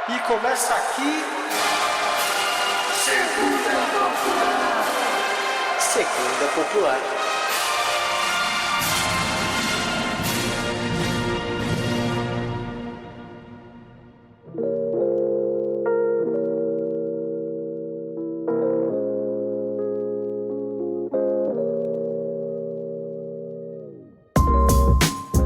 E começa aqui. Segunda Popular. Segunda Popular.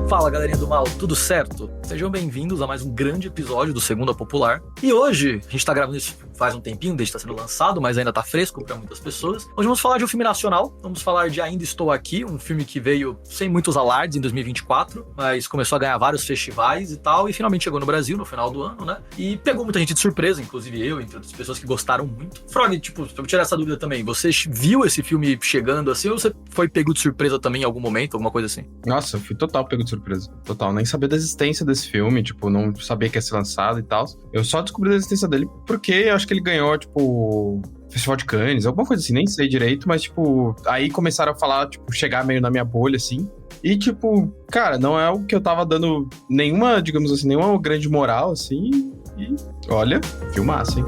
Fala, galerinha do mal, tudo certo? Sejam bem-vindos a mais um grande episódio do Segunda Popular. E hoje, a gente tá gravando isso faz um tempinho, desde que tá sendo lançado, mas ainda tá fresco pra muitas pessoas. Hoje vamos falar de um filme nacional, vamos falar de Ainda Estou Aqui, um filme que veio sem muitos alardes em 2024, mas começou a ganhar vários festivais e tal, e finalmente chegou no Brasil no final do ano, né? E pegou muita gente de surpresa, inclusive eu, entre outras pessoas que gostaram muito. Frog, pra eu tirar essa dúvida também, você viu esse filme chegando assim, ou você foi pego de surpresa também em algum momento, alguma coisa assim? Nossa, eu fui total pego de surpresa. Total, nem sabia da existência desse filme, tipo, não sabia que ia ser lançado e tal. Eu só descobri da existência dele porque eu acho que ele ganhou, tipo, Festival de Cannes, alguma coisa assim, nem sei direito, mas, tipo, aí começaram a falar, tipo, chegar meio na minha bolha, assim. E, tipo, cara, não é o que eu tava dando nenhuma, digamos assim, nenhuma grande moral, assim. E, olha, filmaço, hein?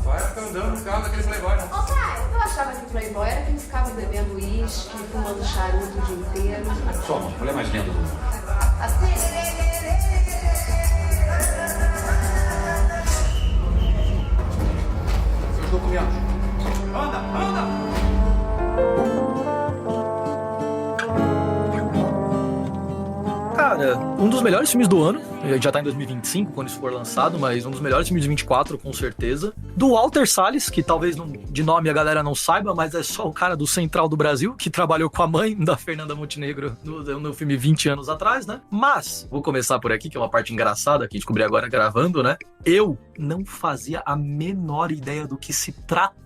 Vai andando no carro daquele playboy, né? Ô pai, eu achava que playboy era quem ficava bebendo uísque, fumando charuto o dia inteiro. Só uma mulher mais linda do mundo. Seus documentos. Anda, anda! Cara, um dos melhores filmes do ano, já tá em 2025 quando isso for lançado, mas um dos melhores filmes de 24 com certeza, do Walter Salles, que talvez de nome a galera não saiba, mas é só o cara do Central do Brasil, que trabalhou com a mãe da Fernanda Montenegro no filme 20 anos atrás, né? Mas, vou começar por aqui, que é uma parte engraçada que descobri agora gravando, né? Eu não fazia a menor ideia do que se tratava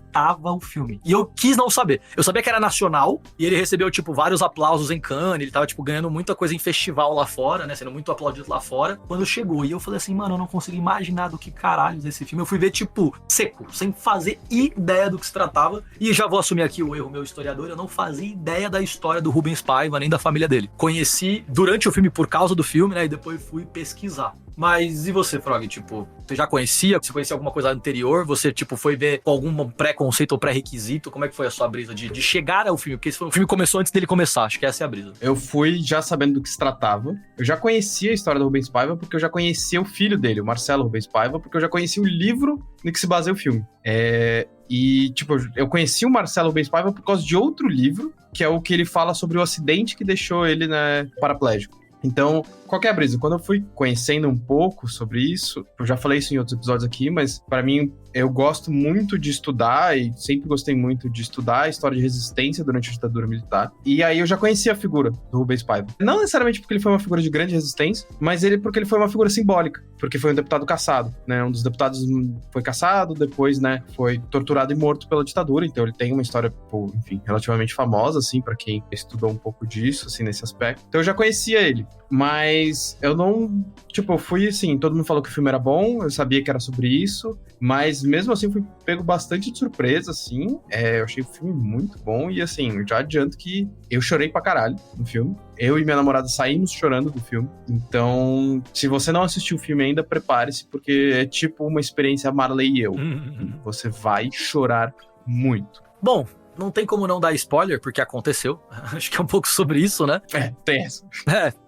o filme. E eu quis não saber. Eu sabia que era nacional, e ele recebeu, tipo, vários aplausos em Cannes, ele tava, tipo, ganhando muita coisa em festival lá fora, né, sendo muito aplaudido lá fora, quando chegou. E eu falei assim, mano, eu não consigo imaginar do que caralhos esse filme. Eu fui ver, tipo, seco, sem fazer ideia do que se tratava, e já vou assumir aqui o erro meu historiador, eu não fazia ideia da história do Rubens Paiva, nem da família dele. Conheci durante o filme por causa do filme, né, e depois fui pesquisar. Mas e você, Frog? Tipo, você já conhecia? Você conhecia alguma coisa anterior? Você, tipo, foi ver com algum preconceito ou pré-requisito? Como é que foi a sua brisa de chegar ao filme? Porque o filme começou antes dele começar, acho que essa é a brisa. Eu fui já sabendo do que se tratava. Eu já conhecia a história do Rubens Paiva porque eu já conhecia o filho dele, o Marcelo Rubens Paiva, porque eu já conhecia o livro no que se baseia o filme. E, tipo, eu conheci o Marcelo Rubens Paiva por causa de outro livro, que é o que ele fala sobre o acidente que deixou ele, né, paraplégico. Então, qual que é a brisa? Quando eu fui conhecendo um pouco sobre isso, eu já falei isso em outros episódios aqui, mas pra mim, eu gosto muito de estudar e sempre gostei muito de estudar a história de resistência durante a ditadura militar. E aí eu já conhecia a figura do Rubens Paiva. Não necessariamente porque ele foi uma figura de grande resistência, mas porque ele foi uma figura simbólica, porque foi um deputado caçado, né? Um dos deputados foi caçado, depois, né, foi torturado e morto pela ditadura, então ele tem uma história, enfim, relativamente famosa, assim, pra quem estudou um pouco disso, assim, nesse aspecto. Então eu já conhecia ele, mas eu não, tipo, eu fui assim, todo mundo falou que o filme era bom, eu sabia que era sobre isso, mas mesmo assim fui pego bastante de surpresa, assim, eu achei o filme muito bom e assim, eu já adianto que eu chorei pra caralho no filme. Eu e minha namorada saímos chorando do filme, então se você não assistiu o filme ainda, prepare-se, porque é tipo uma experiência Marley e eu. Você vai chorar muito. Bom, não tem como não dar spoiler, porque aconteceu. Acho que é um pouco sobre isso, né? Tem essa.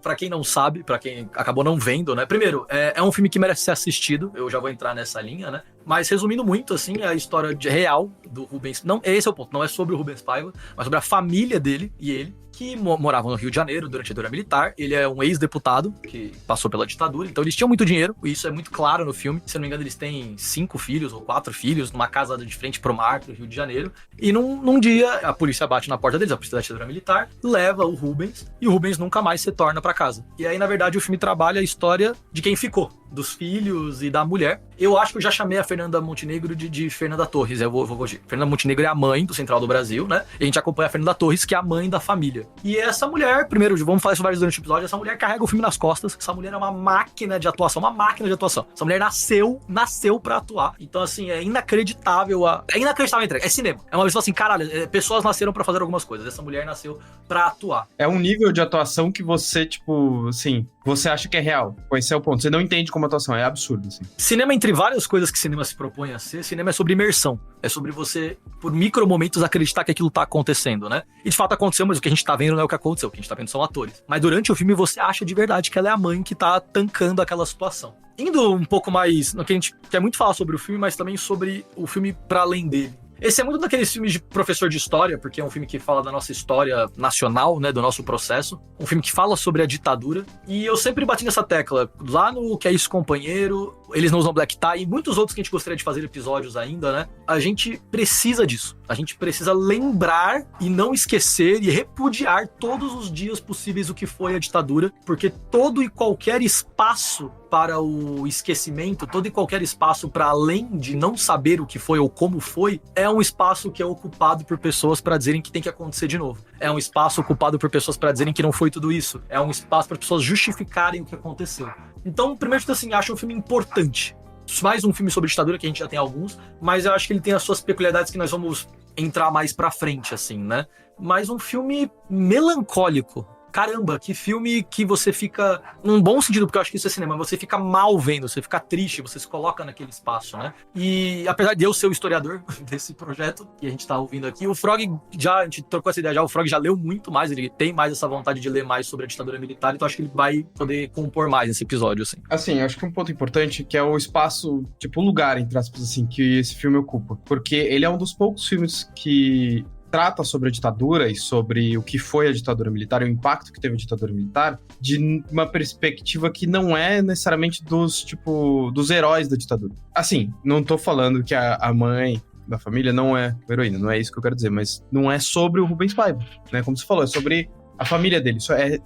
Pra quem não sabe, pra quem acabou não vendo, né? Primeiro, é um filme que merece ser assistido. Eu já vou entrar nessa linha, né? Mas resumindo muito, assim, a história real do Rubens... Não, esse é o ponto. Não é sobre o Rubens Paiva, mas sobre a família dele e ele, que moravam no Rio de Janeiro durante a ditadura militar. Ele é um ex-deputado que passou pela ditadura, então eles tinham muito dinheiro, e isso é muito claro no filme. Se eu não me engano, eles têm 5 filhos ou 4 filhos numa casa de frente pro mar, do Rio de Janeiro. E num dia, a polícia bate na porta deles, a polícia da ditadura militar, leva o Rubens, e o Rubens nunca mais se torna pra casa. E aí, na verdade, o filme trabalha a história de quem ficou. dos filhos e da mulher. Eu acho que eu já chamei a Fernanda Montenegro de Fernanda Torres. Eu vou corrigir. Fernanda Montenegro é a mãe do Central do Brasil, né? E a gente acompanha a Fernanda Torres, que é a mãe da família. E essa mulher, primeiro, vamos falar isso vários durante o episódio, essa mulher carrega o filme nas costas. Essa mulher é uma máquina de atuação, uma máquina de atuação. Essa mulher nasceu pra atuar. Então, assim, é inacreditável É inacreditável a entrega. É cinema. É uma pessoa assim, caralho, pessoas nasceram pra fazer algumas coisas. Essa mulher nasceu pra atuar. É um nível de atuação que você, tipo, assim, você acha que é real. Esse é o ponto. Você não entende como atuação, é absurdo, assim. Cinema, entre várias coisas que cinema se propõe a ser, cinema é sobre imersão. É sobre você, por micromomentos, acreditar que aquilo tá acontecendo, né? E de fato aconteceu, mas o que a gente tá vendo não é o que aconteceu. O que a gente tá vendo são atores. Mas durante o filme você acha de verdade que ela é a mãe que tá tancando aquela situação. Indo um pouco mais no que a gente quer muito falar sobre o filme, mas também sobre o filme pra além dele. Esse é muito daqueles filmes de professor de história, porque é um filme que fala da nossa história nacional, né, do nosso processo. Um filme que fala sobre a ditadura. E eu sempre bati nessa tecla. Lá no Que É Isso, Companheiro, Eles Não Usam Black Tie e muitos outros que a gente gostaria de fazer episódios ainda, né? A gente precisa disso. A gente precisa lembrar e não esquecer e repudiar todos os dias possíveis o que foi a ditadura, porque todo e qualquer espaço para o esquecimento, todo e qualquer espaço para além de não saber o que foi ou como foi, é um espaço que é ocupado por pessoas para dizerem que tem que acontecer de novo. É um espaço ocupado por pessoas para dizerem que não foi tudo isso. É um espaço para pessoas justificarem o que aconteceu. Então, primeiro de tudo, assim, acho um filme importante. Mais um filme sobre ditadura, que a gente já tem alguns, mas eu acho que ele tem as suas peculiaridades que nós vamos entrar mais pra frente, assim, né? Mas um filme melancólico. Caramba, que filme que você fica, num bom sentido, porque eu acho que isso é cinema, você fica mal vendo, você fica triste, você se coloca naquele espaço, né? E apesar de eu ser o historiador desse projeto que a gente tá ouvindo aqui, o Frog a gente trocou essa ideia já, o Frog já leu muito mais, ele tem mais essa vontade de ler mais sobre a ditadura militar, então acho que ele vai poder compor mais esse episódio, assim. Assim, acho que um ponto importante que é o espaço, tipo, o lugar, entre aspas, assim, que esse filme ocupa. Porque ele é um dos poucos filmes que trata sobre a ditadura e sobre o que foi a ditadura militar e o impacto que teve a ditadura militar de uma perspectiva que não é necessariamente dos heróis da ditadura. Assim, não tô falando que a mãe da família não é heroína, não é isso que eu quero dizer, mas não é sobre o Rubens Paiva, né? Como você falou, é sobre a família dele.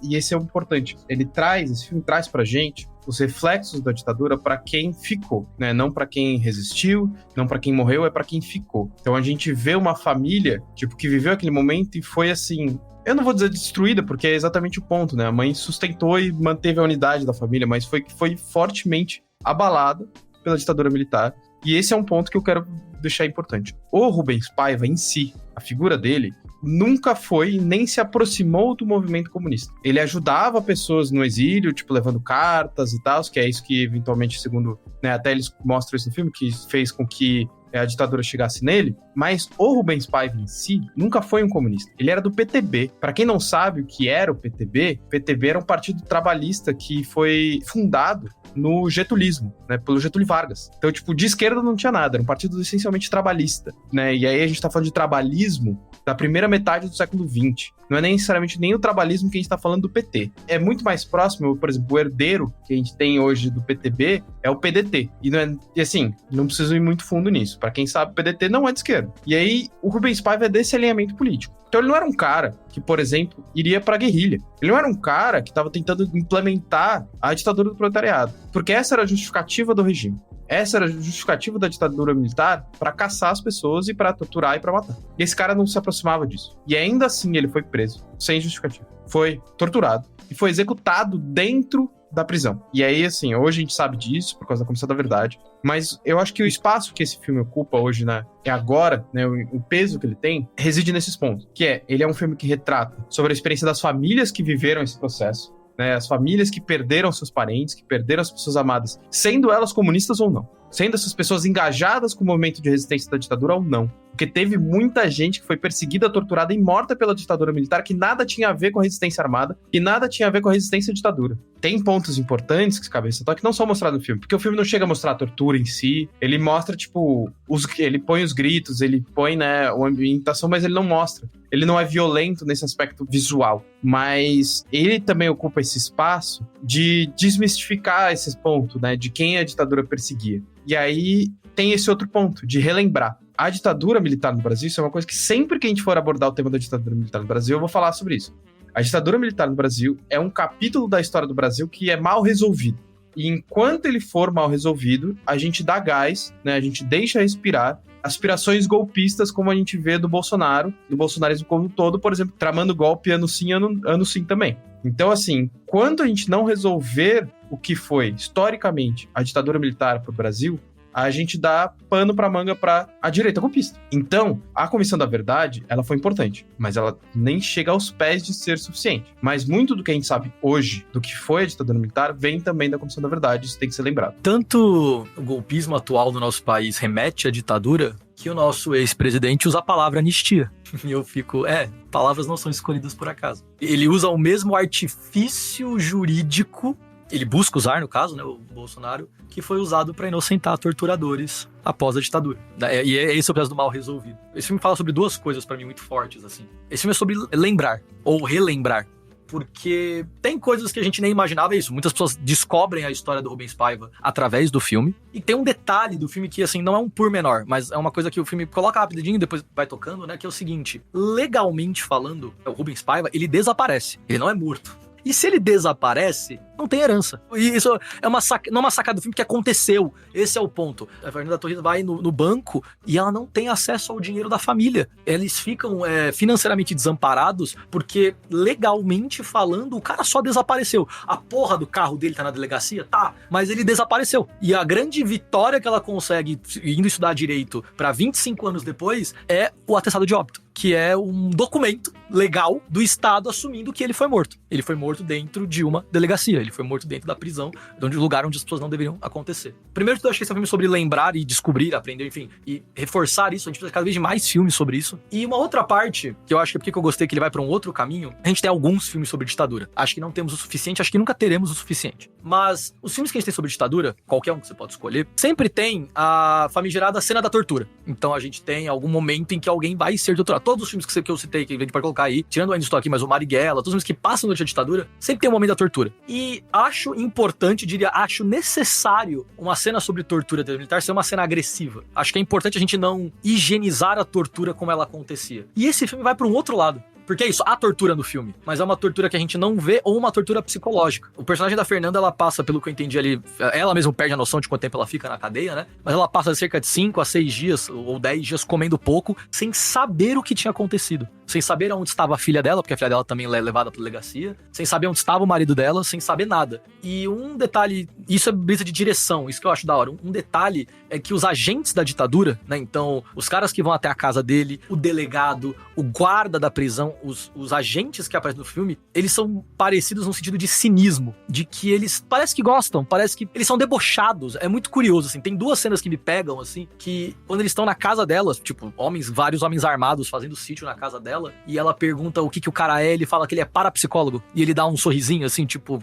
E esse é o importante. Esse filme traz pra gente os reflexos da ditadura para quem ficou, né? Não para quem resistiu, não para quem morreu, é para quem ficou. Então a gente vê uma família, tipo, que viveu aquele momento e foi assim, eu não vou dizer destruída, porque é exatamente o ponto, né? A mãe sustentou e manteve a unidade da família, mas foi fortemente abalada pela ditadura militar. E esse é um ponto que eu quero deixar importante. O Rubens Paiva em si, a figura dele, nunca foi nem se aproximou do movimento comunista. Ele ajudava pessoas no exílio, tipo, levando cartas e tal, que é isso que eventualmente, segundo, né, até eles mostram isso no filme, que fez com que a ditadura chegasse nele, mas o Rubens Paiva em si nunca foi um comunista. Ele era do PTB. Para quem não sabe o que era o PTB era um partido trabalhista que foi fundado no getulismo, né, pelo Getúlio Vargas. Então, tipo, de esquerda não tinha nada, era um partido essencialmente trabalhista, né, e aí a gente tá falando de trabalhismo da primeira metade do século XX. Não é necessariamente nem o trabalhismo que a gente tá falando do PT. É muito mais próximo, por exemplo, o herdeiro que a gente tem hoje do PTB é o PDT. E assim, não preciso ir muito fundo nisso. Para quem sabe, o PDT não é de esquerda. E aí, o Rubens Paiva é desse alinhamento político. Então ele não era um cara que, por exemplo, iria pra guerrilha. Ele não era um cara que estava tentando implementar a ditadura do proletariado. Porque essa era a justificativa do regime. Essa era a justificativa da ditadura militar para caçar as pessoas e para torturar e para matar. E esse cara não se aproximava disso. E ainda assim ele foi preso, sem justificativa. Foi torturado e foi executado dentro da prisão. E aí, assim, hoje a gente sabe disso, por causa da Comissão da Verdade, mas eu acho que o espaço que esse filme ocupa hoje, né, é agora, né, o peso que ele tem, reside nesses pontos, ele é um filme que retrata sobre a experiência das famílias que viveram esse processo, né, as famílias que perderam seus parentes, que perderam as pessoas amadas, sendo elas comunistas ou não, sendo essas pessoas engajadas com o movimento de resistência da ditadura ou não. Porque teve muita gente que foi perseguida, torturada e morta pela ditadura militar que nada tinha a ver com a resistência armada e nada tinha a ver com a resistência à ditadura. Tem pontos importantes que cabeça toque que não são mostrados no filme, porque o filme não chega a mostrar a tortura em si, ele mostra, tipo, ele põe os gritos, ele põe, né, a ambientação, mas ele não mostra. Ele não é violento nesse aspecto visual, mas ele também ocupa esse espaço de desmistificar esse ponto, né, de quem a ditadura perseguia. E aí tem esse outro ponto, de relembrar. A ditadura militar no Brasil, isso é uma coisa que sempre que a gente for abordar o tema da ditadura militar no Brasil, eu vou falar sobre isso. A ditadura militar no Brasil é um capítulo da história do Brasil que é mal resolvido. E enquanto ele for mal resolvido, a gente dá gás, né? A gente deixa respirar aspirações golpistas, como a gente vê do bolsonarismo como um todo, por exemplo, tramando golpe ano sim, ano sim também. Então, assim, quando a gente não resolver o que foi, historicamente, a ditadura militar pro Brasil, a gente dá pano pra manga pra a direita golpista. Então, a Comissão da Verdade, ela foi importante, mas ela nem chega aos pés de ser suficiente. Mas muito do que a gente sabe hoje, do que foi a ditadura militar, vem também da Comissão da Verdade, isso tem que ser lembrado. Tanto o golpismo atual do nosso país remete à ditadura, que o nosso ex-presidente usa a palavra anistia. E eu fico, palavras não são escolhidas por acaso. Ele usa o mesmo artifício jurídico, ele busca usar, no caso, né, o Bolsonaro, que foi usado para inocentar torturadores após a ditadura. E esse é o processo do mal resolvido. Esse filme fala sobre duas coisas para mim muito fortes, assim. Esse filme é sobre lembrar, ou relembrar. Porque tem coisas que a gente nem imaginava, isso. Muitas pessoas descobrem a história do Rubens Paiva através do filme. E tem um detalhe do filme que, assim, não é um pormenor, mas é uma coisa que o filme coloca rapidinho e depois vai tocando, né? Que é o seguinte: legalmente falando, o Rubens Paiva, ele desaparece. Ele não é morto. E se ele desaparece, não tem herança. E isso é não é uma sacada do filme que aconteceu. Esse é o ponto. A Fernanda Torres vai no banco e ela não tem acesso ao dinheiro da família. Eles ficam financeiramente desamparados porque, legalmente falando, o cara só desapareceu. A porra do carro dele tá na delegacia? Tá, mas ele desapareceu. E a grande vitória que ela consegue, indo estudar direito pra 25 anos depois, é o atestado de óbito, que é um documento legal do Estado assumindo que ele foi morto. Ele foi morto dentro de uma delegacia. Ele foi morto dentro da prisão, de um lugar onde as pessoas não deveriam acontecer. Primeiro de tudo, eu acho que esse é um filme sobre lembrar e descobrir, aprender, enfim, e reforçar isso. A gente precisa cada vez de mais filmes sobre isso. E uma outra parte, que eu acho que é porque eu gostei que ele vai pra um outro caminho, a gente tem alguns filmes sobre ditadura. Acho que não temos o suficiente, acho que nunca teremos o suficiente. Mas os filmes que a gente tem sobre ditadura, qualquer um que você pode escolher, sempre tem a famigerada cena da tortura. Então a gente tem algum momento em que alguém vai ser torturado. Todos os filmes que eu citei, que a gente pode colocar aí, tirando o Ainda Estou Aqui, mas o Marighella, todos os filmes que passam durante a ditadura, sempre tem um momento da tortura. E acho importante, acho necessário uma cena sobre tortura militar ser uma cena agressiva. Acho que é importante a gente não higienizar a tortura como ela acontecia. E esse filme vai para um outro lado. Porque é isso, há tortura no filme, mas é uma tortura que a gente não vê ou uma tortura psicológica. O personagem da Fernanda, ela passa, pelo que eu entendi ali, ela mesma perde a noção de quanto tempo ela fica na cadeia, né? Mas ela passa cerca de 5 a 6 dias ou 10 dias comendo pouco, sem saber o que tinha acontecido. Sem saber onde estava a filha dela, porque a filha dela também é levada pra delegacia. Sem saber onde estava o marido dela, sem saber nada. E um detalhe, isso é brisa de direção, isso que eu acho da hora. Um detalhe é que os agentes da ditadura, né? Então, os caras que vão até a casa dele, o delegado, o guarda da prisão, os agentes que aparecem no filme, eles são parecidos no sentido de cinismo, de que eles parece que gostam, parece que eles são debochados. É muito curioso, assim. Tem duas cenas que me pegam, assim, que quando eles estão na casa delas, tipo, vários homens armados fazendo sítio na casa dela, e ela pergunta o que o cara é, ele fala que ele é parapsicólogo, e ele dá um sorrisinho, assim, tipo,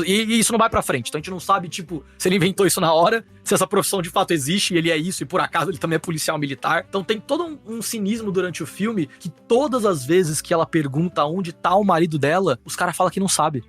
e isso não vai pra frente. Então a gente não sabe, tipo, se ele inventou isso na hora, se essa profissão de fato existe e ele é isso, e por acaso ele também é policial militar. Então tem todo um cinismo durante o filme, que todas as vezes que ela pergunta onde tá o marido dela, os caras falam que não sabe.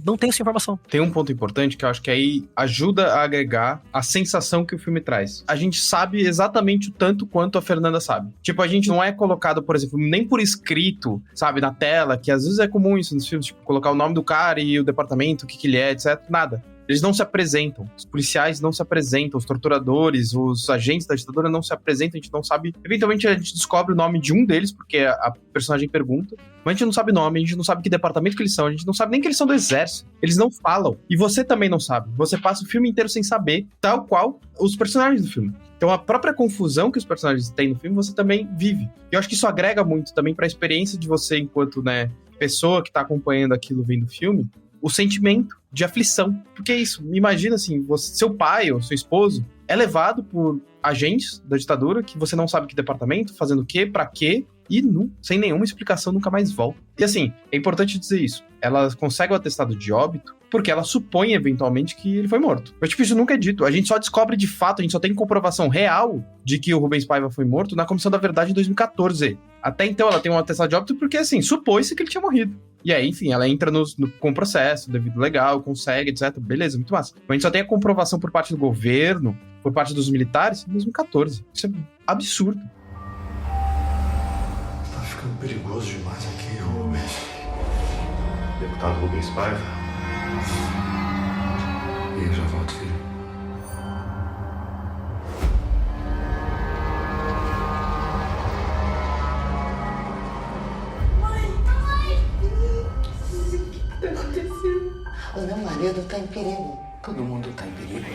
Não tem essa informação. Tem um ponto importante que eu acho que aí ajuda a agregar a sensação que o filme traz. A gente sabe exatamente o tanto quanto a Fernanda sabe. Tipo, a gente não é colocado, por exemplo, nem por escrito, sabe, na tela, que às vezes é comum isso nos filmes, tipo, colocar o nome do cara e o departamento, o que ele é, etc. Nada. Eles não se apresentam, os policiais não se apresentam, os torturadores, os agentes da ditadura não se apresentam, a gente não sabe. Eventualmente a gente descobre o nome de um deles, porque a personagem pergunta, mas a gente não sabe o nome, a gente não sabe que departamento que eles são, a gente não sabe nem que eles são do exército, eles não falam. E você também não sabe, você passa o filme inteiro sem saber, tal qual os personagens do filme. Então a própria confusão que os personagens têm no filme, você também vive. E eu acho que isso agrega muito também pra experiência de você enquanto, né, pessoa que tá acompanhando aquilo vendo o filme, o sentimento de aflição. Porque é isso, imagina assim, seu pai ou seu esposo é levado por agentes da ditadura que você não sabe que departamento, fazendo o quê, pra quê, e sem nenhuma explicação nunca mais volta. E assim, é importante dizer isso, ela consegue o atestado de óbito porque ela supõe eventualmente que ele foi morto. Mas tipo, isso nunca é dito, a gente só descobre de fato, a gente só tem comprovação real de que o Rubens Paiva foi morto na Comissão da Verdade em 2014. Até então ela tem um atestado de óbito porque assim, supôs-se que ele tinha morrido. E aí, enfim, ela entra com o processo, devido legal, consegue, etc. Beleza, muito massa. Mas a gente só tem a comprovação por parte do governo, por parte dos militares, em 2014. Isso é absurdo. Tá ficando perigoso demais aqui, Rubens. Deputado Rubens Paiva. E eu já volto, filho. O meu marido tá em perigo. Todo mundo tá em perigo.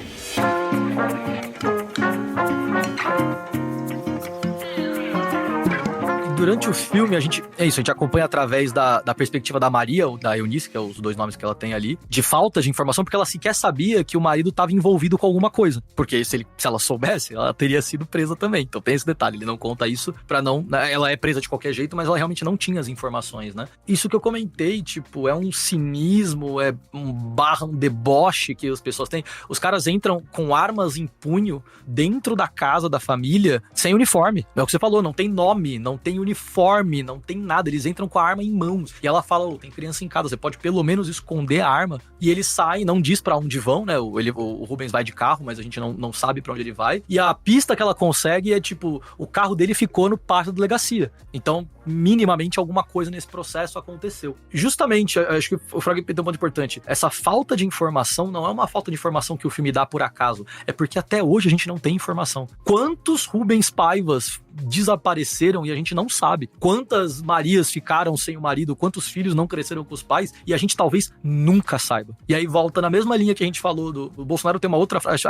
Durante o filme, a gente acompanha através da perspectiva da Maria, ou da Eunice, que é os dois nomes que ela tem ali, de falta de informação, porque ela sequer sabia que o marido estava envolvido com alguma coisa. Porque se ela soubesse, ela teria sido presa também. Então tem esse detalhe, ele não conta isso pra não... Ela é presa de qualquer jeito, mas ela realmente não tinha as informações, né? Isso que eu comentei, tipo, é um cinismo, é um deboche que as pessoas têm. Os caras entram com armas em punho dentro da casa da família, sem uniforme. É o que você falou, não tem nome, não tem uniforme, não tem nada, eles entram com a arma em mãos, e ela fala, tem criança em casa, você pode pelo menos esconder a arma, e eles saem, não diz pra onde vão, né, o Rubens vai de carro, mas a gente não sabe pra onde ele vai, e a pista que ela consegue é, tipo, o carro dele ficou no pátio da delegacia, então, minimamente, alguma coisa nesse processo aconteceu. Justamente, acho que o Frog tem um ponto importante, essa falta de informação não é uma falta de informação que o filme dá por acaso, é porque até hoje a gente não tem informação. Quantos Rubens Paivas desapareceram e a gente não sabe? Quantas Marias ficaram sem o marido? Quantos filhos não cresceram com os pais? E a gente talvez nunca saiba. E aí volta na mesma linha que a gente falou do Bolsonaro. Tem uma outra frase,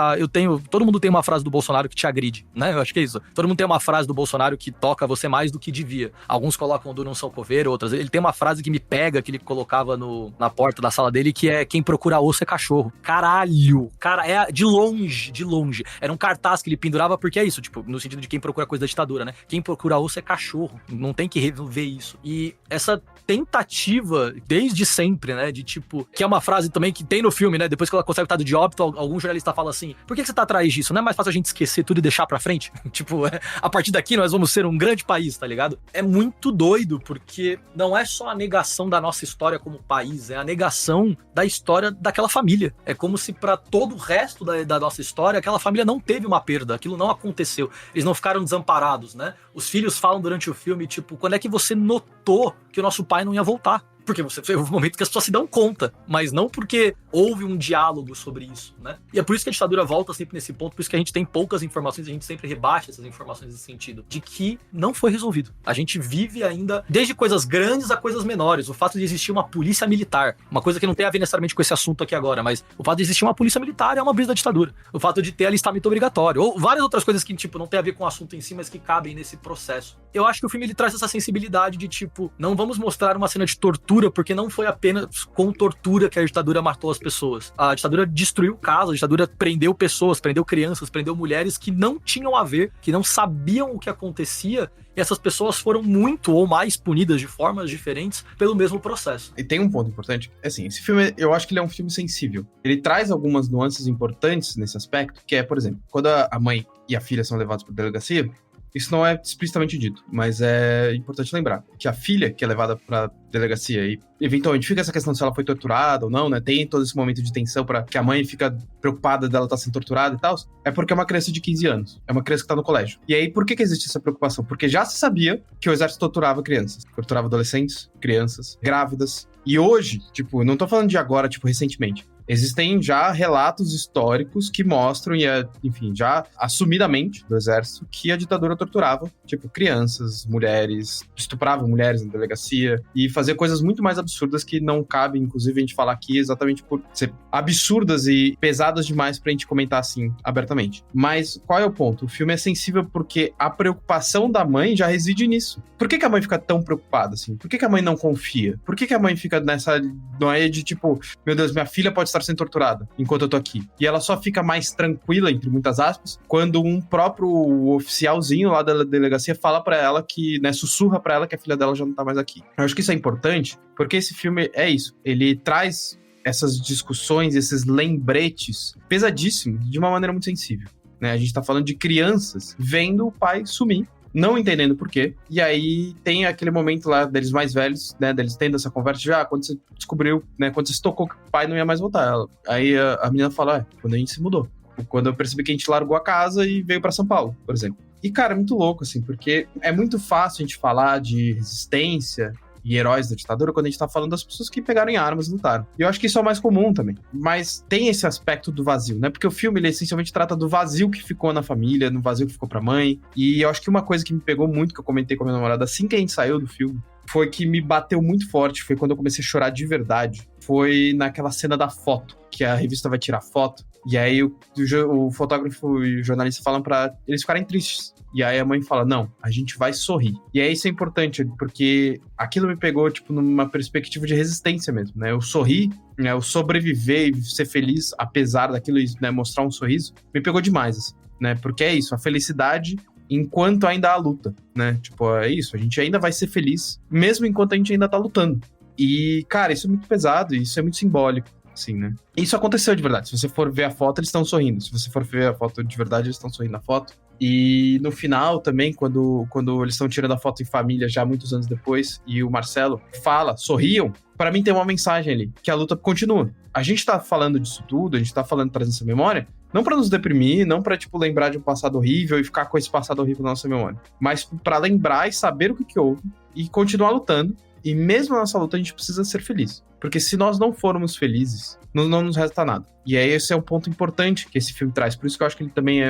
todo mundo tem uma frase do Bolsonaro que te agride, né? Eu acho que é isso. Todo mundo tem uma frase do Bolsonaro que toca você mais do que devia. Alguns colocam do não são coveiro, outras. Ele tem uma frase que me pega, que ele colocava na porta da sala dele, que é: quem procura osso é cachorro. Caralho! Cara, é de longe. Era um cartaz que ele pendurava, porque é isso, tipo, no sentido de quem procura coisa da ditadura, né? Quem procura osso é cachorro. Não tem que rever isso. E essa tentativa, desde sempre, né, de tipo, que é uma frase também que tem no filme, né, depois que ela consegue estar de óbito, algum jornalista fala assim: por que você tá atrás disso? Não é mais fácil a gente esquecer tudo e deixar pra frente? Tipo, a partir daqui nós vamos ser um grande país, tá ligado? É muito doido, porque não é só a negação da nossa história como país, é a negação da história daquela família. É como se pra todo o resto da nossa história, aquela família não teve uma perda, aquilo não aconteceu, eles não ficaram desamparados, né? Os filhos falam durante o filme, tipo, quando é que você notou que o nosso pai não ia voltar? Porque houve um momento que as pessoas se dão conta, mas não porque houve um diálogo sobre isso, né? E é por isso que a ditadura volta sempre nesse ponto, por isso que a gente tem poucas informações, a gente sempre rebaixa essas informações nesse sentido, de que não foi resolvido. A gente vive ainda, desde coisas grandes a coisas menores, o fato de existir uma polícia militar, uma coisa que não tem a ver necessariamente com esse assunto aqui agora, mas o fato de existir uma polícia militar é uma brisa da ditadura. O fato de ter alistamento obrigatório, ou várias outras coisas que, tipo, não tem a ver com o assunto em si, mas que cabem nesse processo. Eu acho que o filme, ele traz essa sensibilidade de, tipo, não vamos mostrar uma cena de tortura, porque não foi apenas com tortura que a ditadura matou as pessoas. A ditadura destruiu casa, a ditadura prendeu pessoas, prendeu crianças, prendeu mulheres que não tinham a ver, que não sabiam o que acontecia, e essas pessoas foram muito ou mais punidas de formas diferentes pelo mesmo processo. E tem um ponto importante, assim, esse filme, eu acho que ele é um filme sensível. Ele traz algumas nuances importantes nesse aspecto, que é, por exemplo, quando a mãe e a filha são levados para a delegacia, isso não é explicitamente dito, mas é importante lembrar que a filha que é levada pra delegacia e eventualmente fica essa questão se ela foi torturada ou não, né? Tem todo esse momento de tensão pra que a mãe fica preocupada dela estar sendo torturada e tal. É porque é uma criança de 15 anos. É uma criança que tá no colégio. E aí, por que existe essa preocupação? Porque já se sabia que o exército torturava crianças. Torturava adolescentes, crianças, grávidas. E hoje, tipo, não tô falando de agora, tipo, recentemente. Existem já relatos históricos que mostram, enfim, já assumidamente do exército, que a ditadura torturava, tipo, crianças, mulheres, estuprava mulheres na delegacia e fazia coisas muito mais absurdas que não cabe, inclusive, a gente falar aqui exatamente por ser absurdas e pesadas demais pra gente comentar assim, abertamente. Mas qual é o ponto? O filme é sensível porque a preocupação da mãe já reside nisso. Por que a mãe fica tão preocupada, assim? Por que a mãe não confia? Por que a mãe fica nessa noia de, tipo, meu Deus, minha filha pode estar sendo torturada enquanto eu tô aqui. E ela só fica mais tranquila, entre muitas aspas, quando um próprio oficialzinho lá da delegacia fala pra ela que, né, sussurra pra ela que a filha dela já não tá mais aqui. Eu acho que isso é importante, porque esse filme é isso. Ele traz essas discussões, esses lembretes pesadíssimos de uma maneira muito sensível, né? A gente tá falando de crianças vendo o pai sumir, não entendendo por quê. E aí tem aquele momento lá deles mais velhos, né, deles tendo essa conversa, já quando você descobriu, né, quando você se tocou que o pai não ia mais voltar. Aí a menina fala, quando a gente se mudou. Quando eu percebi que a gente largou a casa e veio pra São Paulo, por exemplo. E, cara, é muito louco, assim, porque é muito fácil a gente falar de resistência e heróis da ditadura quando a gente tá falando das pessoas que pegaram em armas e lutaram. E eu acho que isso é o mais comum também. Mas tem esse aspecto do vazio, né? Porque o filme, ele essencialmente trata do vazio que ficou na família, no vazio que ficou pra mãe. E eu acho que uma coisa que me pegou muito, que eu comentei com a minha namorada assim que a gente saiu do filme, foi que me bateu muito forte, foi quando eu comecei a chorar de verdade. Foi naquela cena da foto, que a revista vai tirar foto, e aí o fotógrafo e o jornalista falam pra eles ficarem tristes. E aí a mãe fala, não, a gente vai sorrir. E aí isso é importante, porque aquilo me pegou, tipo, numa perspectiva de resistência mesmo, né? Eu sorri, né? Eu sobreviver e ser feliz, apesar daquilo, né? Mostrar um sorriso, me pegou demais, assim, né? Porque é isso, a felicidade enquanto ainda há luta, né? Tipo, é isso, a gente ainda vai ser feliz, mesmo enquanto a gente ainda tá lutando. E, cara, isso é muito pesado, isso é muito simbólico, assim, né? Isso aconteceu de verdade. Se você for ver a foto, eles estão sorrindo. Se você for ver a foto de verdade, eles estão sorrindo na foto. E no final também, quando eles estão tirando a foto em família, já muitos anos depois, e o Marcelo fala, sorriam, pra mim tem uma mensagem ali, que a luta continua. A gente tá falando disso tudo, a gente tá falando, trazendo essa memória, não pra nos deprimir, não pra, tipo, lembrar de um passado horrível e ficar com esse passado horrível na nossa memória, mas pra lembrar e saber o que houve e continuar lutando. E mesmo na nossa luta, a gente precisa ser feliz. Porque se nós não formos felizes, não nos resta nada. E aí esse é um ponto importante que esse filme traz. Por isso que eu acho que ele também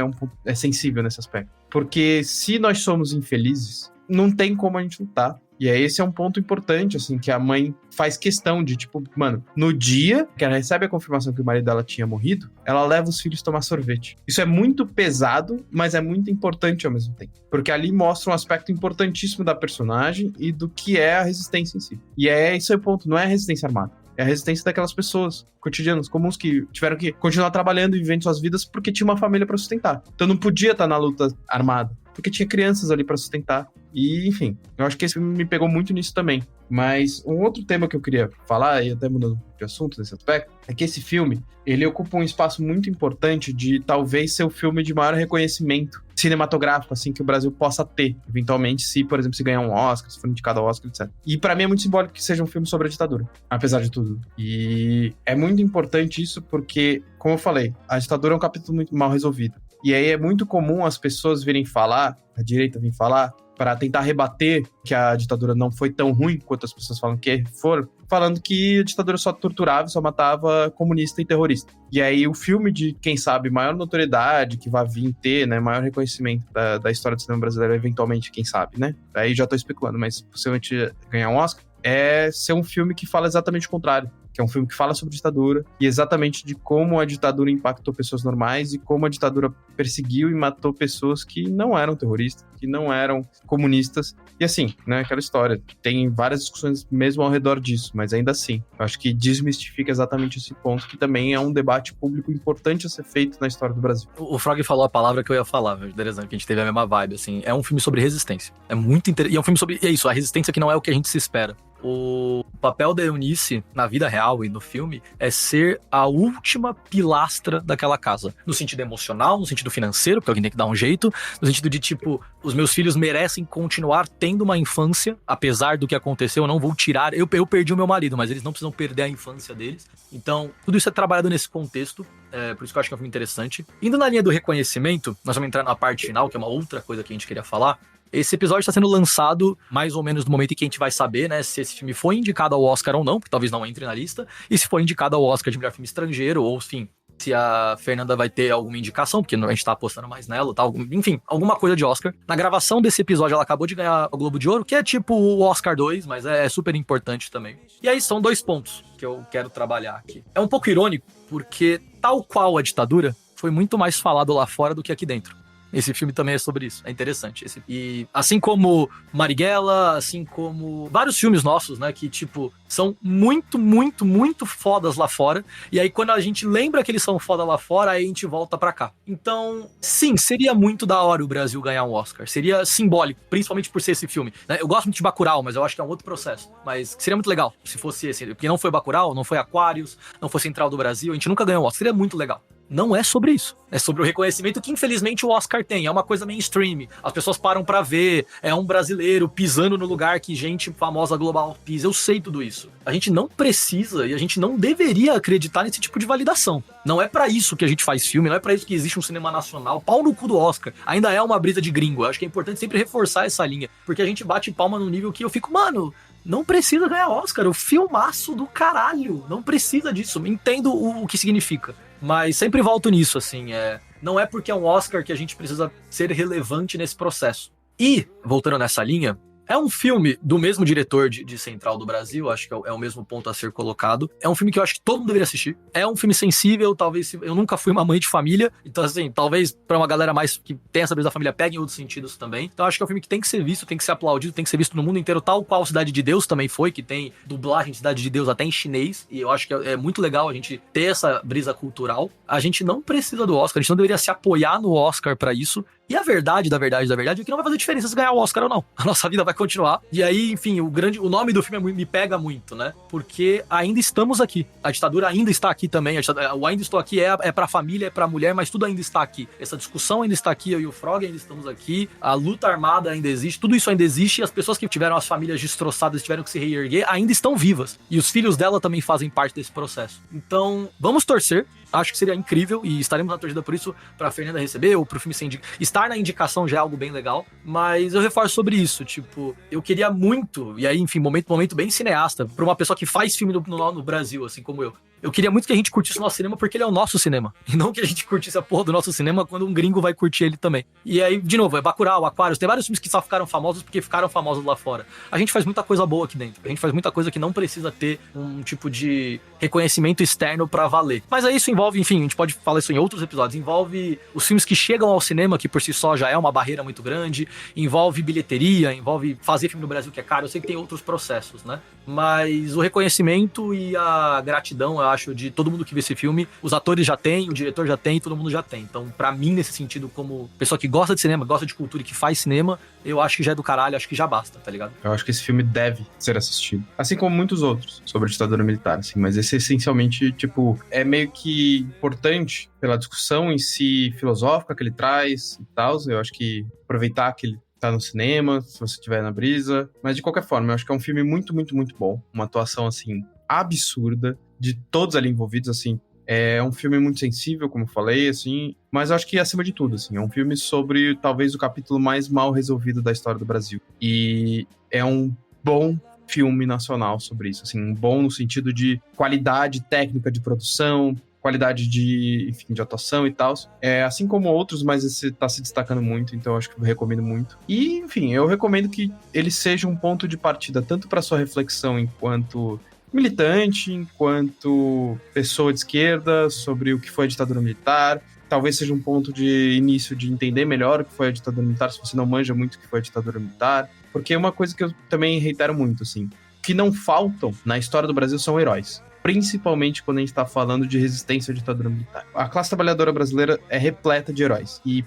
é sensível nesse aspecto. Porque se nós somos infelizes, não tem como a gente lutar. E aí esse é um ponto importante, assim, que a mãe faz questão de, tipo, mano, no dia que ela recebe a confirmação que o marido dela tinha morrido, ela leva os filhos tomar sorvete. Isso é muito pesado, mas é muito importante ao mesmo tempo. Porque ali mostra um aspecto importantíssimo da personagem e do que é a resistência em si. E esse é o ponto, não é a resistência armada. É a resistência daquelas pessoas cotidianas, comuns, que tiveram que continuar trabalhando e vivendo suas vidas porque tinha uma família pra sustentar. Então não podia estar na luta armada, porque tinha crianças ali pra sustentar. E, enfim, eu acho que esse filme me pegou muito nisso também. Mas um outro tema que eu queria falar, e até mudando de assunto nesse aspecto, é que esse filme, ele ocupa um espaço muito importante de talvez ser o filme de maior reconhecimento cinematográfico, assim, que o Brasil possa ter, eventualmente, se, por exemplo, se ganhar um Oscar, se for indicado ao Oscar, etc. E pra mim é muito simbólico que seja um filme sobre a ditadura, apesar de tudo. E é muito importante isso porque, como eu falei, a ditadura é um capítulo muito mal resolvido. E aí é muito comum as pessoas virem falar, a direita vir falar, para tentar rebater que a ditadura não foi tão ruim quanto as pessoas falam que foram, falando que a ditadura só torturava, só matava comunista e terrorista. E aí o filme de, quem sabe, maior notoriedade que vai vir ter, né, maior reconhecimento da história do cinema brasileiro, eventualmente, quem sabe, né? Aí já tô especulando, mas possivelmente ganhar um Oscar, é ser um filme que fala exatamente o contrário. Que é um filme que fala sobre ditadura e exatamente de como a ditadura impactou pessoas normais e como a ditadura perseguiu e matou pessoas que não eram terroristas, que não eram comunistas. E assim, né, aquela história. Tem várias discussões mesmo ao redor disso, mas ainda assim, eu acho que desmistifica exatamente esse ponto, que também é um debate público importante a ser feito na história do Brasil. O Frog falou a palavra que eu ia falar, velho. Interessante, que a gente teve a mesma vibe, assim. É um filme sobre resistência. É muito interessante. E é um filme sobre, é isso, a resistência que não é o que a gente se espera. O papel da Eunice na vida real e no filme é ser a última pilastra daquela casa. No sentido emocional, no sentido financeiro, porque alguém tem que dar um jeito. No sentido de, tipo, os meus filhos merecem continuar tendo uma infância, apesar do que aconteceu, eu não vou tirar. Eu perdi o meu marido, mas eles não precisam perder a infância deles. Então, tudo isso é trabalhado nesse contexto. Por isso que eu acho que é um filme interessante. Indo na linha do reconhecimento, nós vamos entrar na parte final, que é uma outra coisa que a gente queria falar. Esse episódio está sendo lançado mais ou menos no momento em que a gente vai saber, né, se esse filme foi indicado ao Oscar ou não, porque talvez não entre na lista, e se foi indicado ao Oscar de melhor filme estrangeiro, ou enfim, se a Fernanda vai ter alguma indicação, porque a gente tá apostando mais nela, tal, enfim, alguma coisa de Oscar. Na gravação desse episódio, ela acabou de ganhar o Globo de Ouro, que é tipo o Oscar 2, mas é super importante também. E aí são 2 pontos que eu quero trabalhar aqui. É um pouco irônico, porque tal qual a ditadura, foi muito mais falado lá fora do que aqui dentro. Esse filme também é sobre isso, é interessante. E assim como Marighella, assim como vários filmes nossos, né, que tipo, são muito, muito, muito fodas lá fora, e aí quando a gente lembra que eles são foda lá fora, aí a gente volta pra cá. Então, sim, seria muito da hora o Brasil ganhar um Oscar, seria simbólico, principalmente por ser esse filme, né? Eu gosto muito de Bacurau, mas eu acho que é um outro processo, mas seria muito legal se fosse esse, porque não foi Bacurau, não foi Aquarius, não foi Central do Brasil, a gente nunca ganhou um Oscar, seria muito legal. Não é sobre isso. É sobre o reconhecimento que, infelizmente, o Oscar tem. É uma coisa mainstream. As pessoas param pra ver. É um brasileiro pisando no lugar que gente famosa global pisa. Eu sei tudo isso. A gente não precisa e a gente não deveria acreditar nesse tipo de validação. Não é pra isso que a gente faz filme. Não é pra isso que existe um cinema nacional. Pau no cu do Oscar. Ainda é uma brisa de gringo. Eu acho que é importante sempre reforçar essa linha. Porque a gente bate palma num nível que eu fico, mano, não precisa ganhar Oscar. O filmaço do caralho. Não precisa disso. Entendo o que significa. Mas sempre volto nisso, assim. Não é porque é um Oscar que a gente precisa ser relevante nesse processo. E, voltando nessa linha, é um filme do mesmo diretor de Central do Brasil, acho que é o mesmo ponto a ser colocado. É um filme que eu acho que todo mundo deveria assistir. É um filme sensível, talvez... Eu nunca fui uma mãe de família, então assim, talvez pra uma galera mais que tem essa brisa da família pegue em outros sentidos também. Então acho que é um filme que tem que ser visto, tem que ser aplaudido, tem que ser visto no mundo inteiro, tal qual Cidade de Deus também foi, que tem dublagem de Cidade de Deus até em chinês, e eu acho que é muito legal a gente ter essa brisa cultural. A gente não precisa do Oscar, a gente não deveria se apoiar no Oscar pra isso. E a verdade da verdade é que não vai fazer diferença se ganhar o Oscar ou não. A nossa vida vai continuar. E aí, enfim, o nome do filme me pega muito, né? Porque ainda estamos aqui. A ditadura ainda está aqui também. O ainda estou aqui é pra família, é pra mulher, mas tudo ainda está aqui. Essa discussão ainda está aqui, eu e o Frog ainda estamos aqui. A luta armada ainda existe. Tudo isso ainda existe. E as pessoas que tiveram as famílias destroçadas, tiveram que se reerguer, ainda estão vivas. E os filhos dela também fazem parte desse processo. Então, vamos torcer. Acho que seria incrível e estaremos na torcida por isso, pra Fernanda receber ou pro filme ser estar na indicação já é algo bem legal, mas eu reforço sobre isso, tipo, eu queria muito, e aí, enfim, momento bem cineasta, pra uma pessoa que faz filme no Brasil, assim como eu queria muito que a gente curtisse o nosso cinema porque ele é o nosso cinema. E não que a gente curtisse a porra do nosso cinema quando um gringo vai curtir ele também. E aí, de novo, Bacurau, Aquarius, tem vários filmes que só ficaram famosos porque ficaram famosos lá fora. A gente faz muita coisa boa aqui dentro. A gente faz muita coisa que não precisa ter um tipo de reconhecimento externo pra valer. Mas aí isso envolve, enfim, a gente pode falar isso em outros episódios, envolve os filmes que chegam ao cinema, que por si só já é uma barreira muito grande, envolve bilheteria, envolve fazer filme no Brasil que é caro. Eu sei que tem outros processos, né? Mas o reconhecimento e a gratidão, eu acho, de todo mundo que vê esse filme, os atores já têm, o diretor já tem, todo mundo já tem. Então, pra mim, nesse sentido, como pessoa que gosta de cinema, gosta de cultura e que faz cinema, eu acho que já é do caralho, acho que já basta, tá ligado? Eu acho que esse filme deve ser assistido. Assim como muitos outros sobre a ditadura militar, assim. Mas esse, essencialmente, tipo, é meio que importante pela discussão em si filosófica que ele traz e tal. Eu acho que aproveitar que ele tá no cinema, se você estiver na brisa. Mas, de qualquer forma, eu acho que é um filme muito, muito, muito bom. Uma atuação, assim, absurda de todos ali envolvidos, assim. É um filme muito sensível, como eu falei, assim. Mas eu acho que, acima de tudo, assim, é um filme sobre, talvez, o capítulo mais mal resolvido da história do Brasil. E é um bom filme nacional sobre isso, assim. Um bom no sentido de qualidade técnica de produção, qualidade de atuação e tal. Assim como outros, mas esse tá se destacando muito, então eu acho que eu recomendo muito. E, enfim, eu recomendo que ele seja um ponto de partida tanto para sua reflexão enquanto militante, enquanto pessoa de esquerda, sobre o que foi a ditadura militar. Talvez seja um ponto de início de entender melhor o que foi a ditadura militar, se você não manja muito o que foi a ditadura militar. Porque é uma coisa que eu também reitero muito, assim, que não faltam na história do Brasil são heróis. Principalmente quando a gente tá falando de resistência à ditadura militar. A classe trabalhadora brasileira é repleta de heróis. E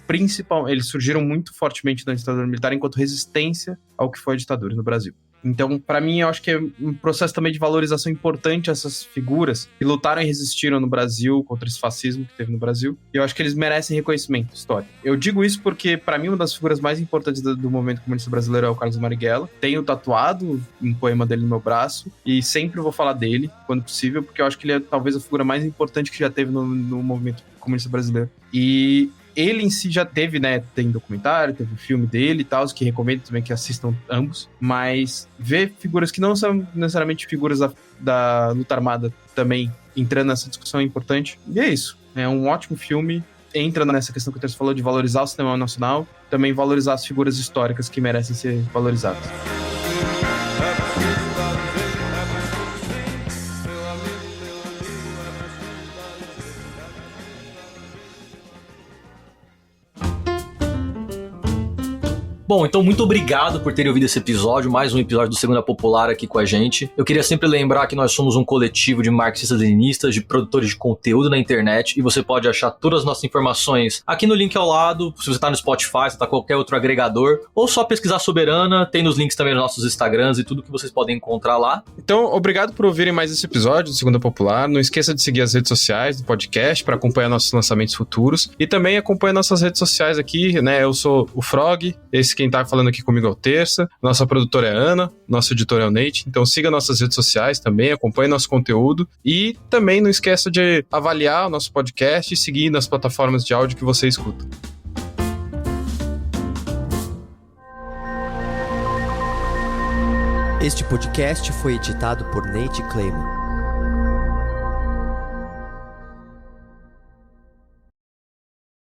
eles surgiram muito fortemente na ditadura militar enquanto resistência ao que foi a ditadura no Brasil. Então, pra mim, eu acho que é um processo também de valorização importante essas figuras que lutaram e resistiram no Brasil contra esse fascismo que teve no Brasil. E eu acho que eles merecem reconhecimento histórico. Eu digo isso porque, pra mim, uma das figuras mais importantes do movimento comunista brasileiro é o Carlos Marighella. Tenho tatuado um poema dele no meu braço e sempre vou falar dele, quando possível, porque eu acho que ele é talvez a figura mais importante que já teve no movimento comunista brasileiro. E ele em si já teve, né, tem documentário, teve o filme dele e tal, que recomendo também que assistam ambos, mas ver figuras que não são necessariamente figuras da luta armada também entrando nessa discussão é importante. E é isso, é um ótimo filme, entra nessa questão que o Terço falou de valorizar o cinema nacional, também valorizar as figuras históricas que merecem ser valorizadas. Bom, então muito obrigado por terem ouvido esse episódio, mais um episódio do Segunda Popular aqui com a gente. Eu queria sempre lembrar que nós somos um coletivo de marxistas-leninistas, de produtores de conteúdo na internet, e você pode achar todas as nossas informações aqui no link ao lado, se você tá no Spotify, se tá qualquer outro agregador, ou só pesquisar Soberana, tem nos links também nos nossos Instagrams e tudo que vocês podem encontrar lá. Então, obrigado por ouvirem mais esse episódio do Segunda Popular. Não esqueça de seguir as redes sociais do podcast para acompanhar nossos lançamentos futuros, e também acompanha nossas redes sociais aqui, né? Eu sou o Frog, quem tá falando aqui comigo é o Terça, nossa produtora é a Ana, nosso editor é o Nate, então siga nossas redes sociais também, acompanhe nosso conteúdo e também não esqueça de avaliar o nosso podcast e seguir nas plataformas de áudio que você escuta. Este podcast foi editado por Nate Clayman.